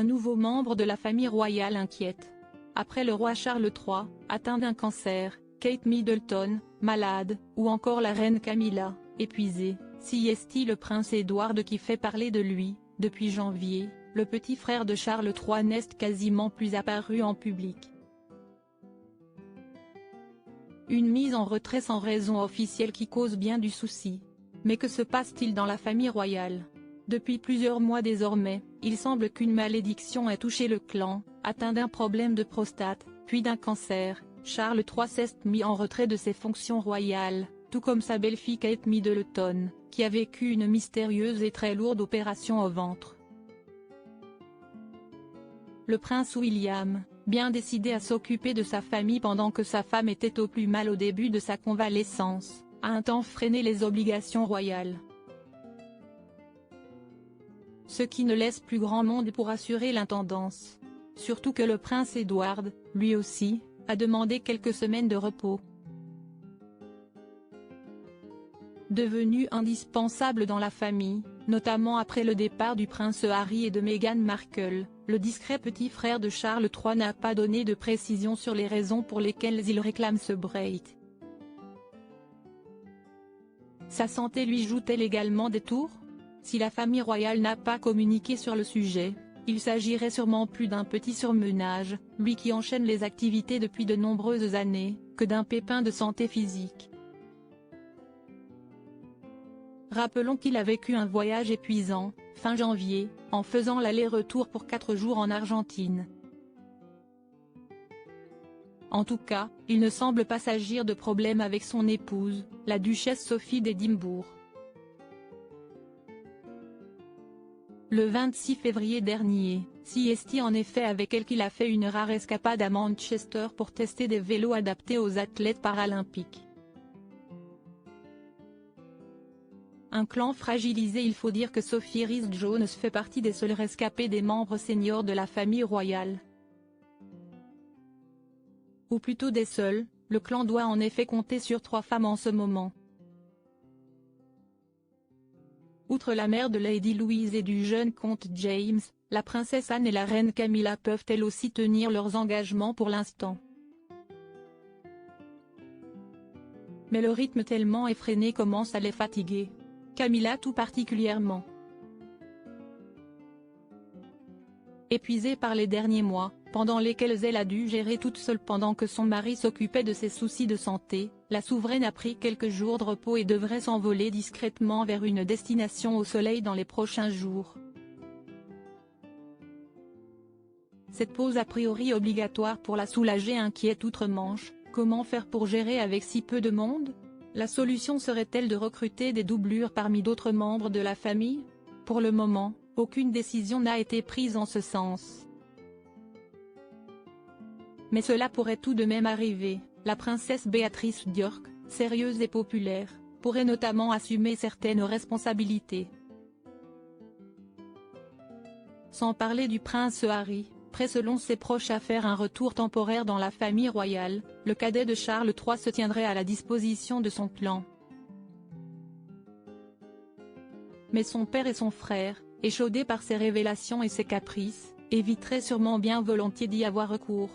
Un nouveau membre de la famille royale inquiète. Après le roi Charles III, atteint d'un cancer, Kate Middleton, malade, ou encore la reine Camilla, épuisée, si est-il le prince Édouard qui fait parler de lui. Depuis janvier, le petit frère de Charles III n'est quasiment plus apparu en public. Une mise en retrait sans raison officielle qui cause bien du souci. Mais que se passe-t-il dans la famille royale? Depuis plusieurs mois désormais, il semble qu'une malédiction ait touché le clan. Atteint d'un problème de prostate, puis d'un cancer, Charles III s'est mis en retrait de ses fonctions royales, tout comme sa belle-fille Kate Middleton, qui a vécu une mystérieuse et très lourde opération au ventre. Le prince William, bien décidé à s'occuper de sa famille pendant que sa femme était au plus mal au début de sa convalescence, a un temps freiné les obligations royales. Ce qui ne laisse plus grand monde pour assurer l'intendance. Surtout que le prince Édouard, lui aussi, a demandé quelques semaines de repos. Devenu indispensable dans la famille, notamment après le départ du prince Harry et de Meghan Markle, le discret petit frère de Charles III n'a pas donné de précision sur les raisons pour lesquelles il réclame ce break. Sa santé lui joue-t-elle également des tours? Si la famille royale n'a pas communiqué sur le sujet, il s'agirait sûrement plus d'un petit surmenage, lui qui enchaîne les activités depuis de nombreuses années, que d'un pépin de santé physique. Rappelons qu'il a vécu un voyage épuisant, fin janvier, en faisant l'aller-retour pour 4 jours en Argentine. En tout cas, il ne semble pas s'agir de problème avec son épouse, la duchesse Sophie d'Édimbourg. Le 26 février dernier, c'est en effet avec elle qu'il a fait une rare escapade à Manchester pour tester des vélos adaptés aux athlètes paralympiques. Un clan fragilisé. Il faut dire que Sophie Rhys-Jones fait partie des seuls rescapés des membres seniors de la famille royale. Ou plutôt des seuls, le clan doit en effet compter sur 3 femmes en ce moment. Outre la mère de Lady Louise et du jeune comte James, la princesse Anne et la reine Camilla peuvent elles aussi tenir leurs engagements pour l'instant. Mais le rythme tellement effréné commence à les fatiguer. Camilla tout particulièrement. Épuisée par les derniers mois, pendant lesquels elle a dû gérer toute seule pendant que son mari s'occupait de ses soucis de santé, la souveraine a pris quelques jours de repos et devrait s'envoler discrètement vers une destination au soleil dans les prochains jours. Cette pause a priori obligatoire pour la soulager inquiète outre-Manche. Comment faire pour gérer avec si peu de monde? La solution serait-elle de recruter des doublures parmi d'autres membres de la famille? Pour le moment, aucune décision n'a été prise en ce sens. Mais cela pourrait tout de même arriver. La princesse Béatrice d'York, sérieuse et populaire, pourrait notamment assumer certaines responsabilités. Sans parler du prince Harry, prêt selon ses proches à faire un retour temporaire dans la famille royale, le cadet de Charles III se tiendrait à la disposition de son clan. Mais son père et son frère, échaudés par ses révélations et ses caprices, éviteraient sûrement bien volontiers d'y avoir recours.